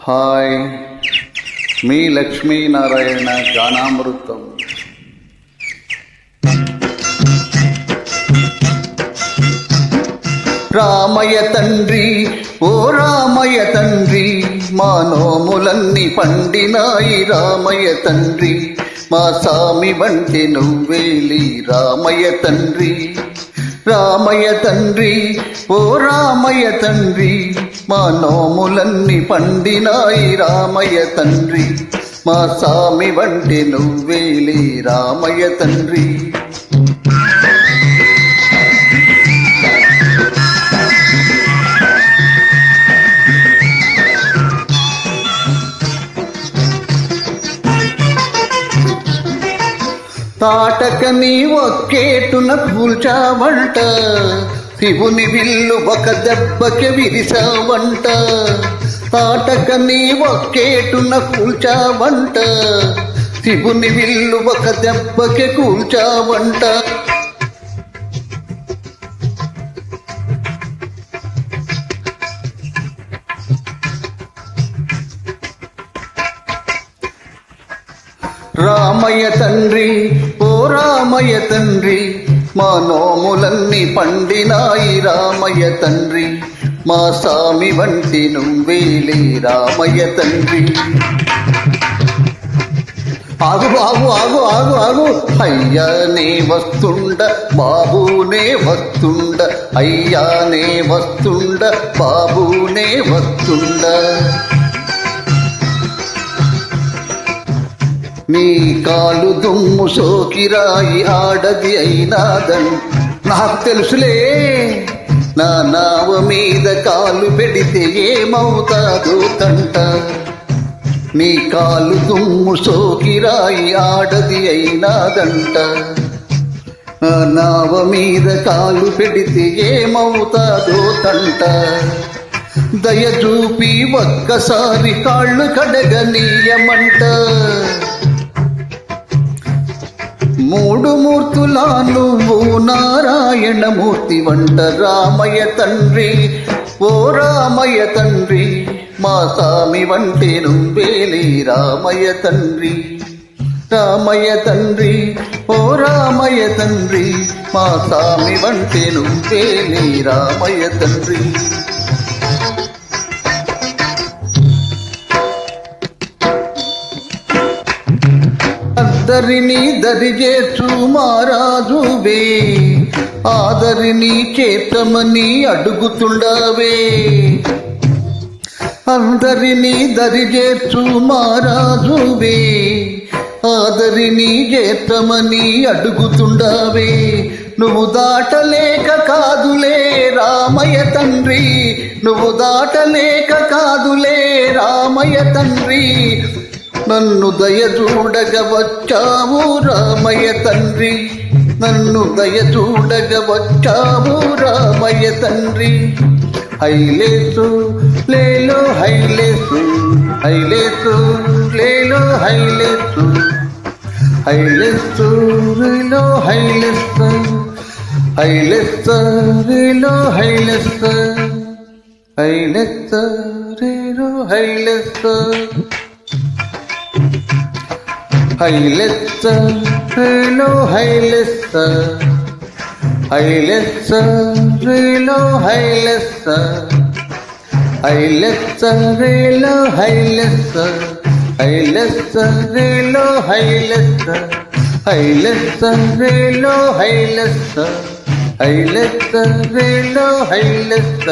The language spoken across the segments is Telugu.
హాయ్, మీ లక్ష్మీనారాయణ గానామృతం. రామయ్య తండ్రి, ఓ రామయ్య తండ్రి, మా నోములన్నీ పండినాయి రామయ్య తండ్రి. మా సామి వంటి నువ్వేలి రామయ్య తండ్రి. రామయ్య తండ్రి, ఓ రామయ్య తండ్రి, మా నోములన్నీ పండినాయి రామయ్య తండ్రి. మా సామి వంటి నువ్వేలి రామయ్య తండ్రి. తాటకని ఒక్కేటున కూల్చావంట, శివుని విల్లు ఒక దెబ్బకి విరిసావంట. తాటకని ఒక్కేటున కూల్చావంట, శివుని విల్లు ఒక దెబ్బకి కూల్చావంట. రామయ్య తండ్రి, ఓ రామయ్య తండ్రి, మా నోములన్నీ పండినాయి రామయ్య తండ్రి. మా సామి వంటి నువ్వేలి రామయ్య తండ్రి. ఆగు ఆగు ఆగు ఆగు ఆగు, అయ్యానే వస్తుండ బాబునే వస్తుండ, అయ్యానే వస్తుండ బాబునే వస్తుండ. నీ కాలు దుమ్ము సోకిరాయి ఆడది అయినాదని నాకు తెలుసులే. నా నావ మీద కాలు పెడితే ఏమవుతాదో తంట. నీ కాలు దుమ్ము సోకిరాయి ఆడది అయినాదంట. నా నావ మీద కాలు పెడితే ఏమవుతాదో తంట. దయ చూపి ఒక్కసారి కాళ్ళు కడగనీయమంట. మూడు మూర్తులా నువ్వు నారాయణమూర్తి వంట రామయ్య తండ్రి, ఓ రామయ్య తండ్రి, మా సామి వంటి నువ్వేలి రామయ్య తండ్రి. రామయ్య తండ్రి, ఓ రామయ్య తండ్రి, మా సామి వంటి నువ్వేలి రామయ్య తండ్రి. ఆదరిని దరిచేర్చు మారాజువే, ఆదరిని చేతమని అడుగుతుండవే. అందరినీ దరిచేర్చు మారాజువే, ఆదరిని చేతమని అడుగుతుండవే. నువ్వు దాటలేక కాదులే రామయ్య తండ్రి, నువ్వు దాటలేక కాదులే రామయ్య తండ్రి. నన్ను దయ చూడగ వచ్చావు రామయ్య తండ్రి, నన్ను దయ చూడగ వచ్చావు రామయ్య తండ్రి. హైలేసు లేలో హైలేసు, హైలేసు లేలో హైలేసు, హైలేసు రేలో హైలేసు, హైలేసు రేలో హైలేసు, హైలేసు రేలో హైలేసు. హైలెస్స రేలో హైలెస్స, హైలెస్స రేలో హైలెస్స, హైలెస్స రేలో హైలెస్స, హైలెస్స రేలో హైలెస్స, హైలెస్స రేలో హైలెస్స, హైలెస్స రేలో హైలెస్స,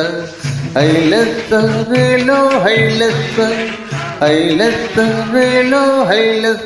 హైలెస్స రేలో హైలెస్స, హైలెస్స రేలో హైలెస్స.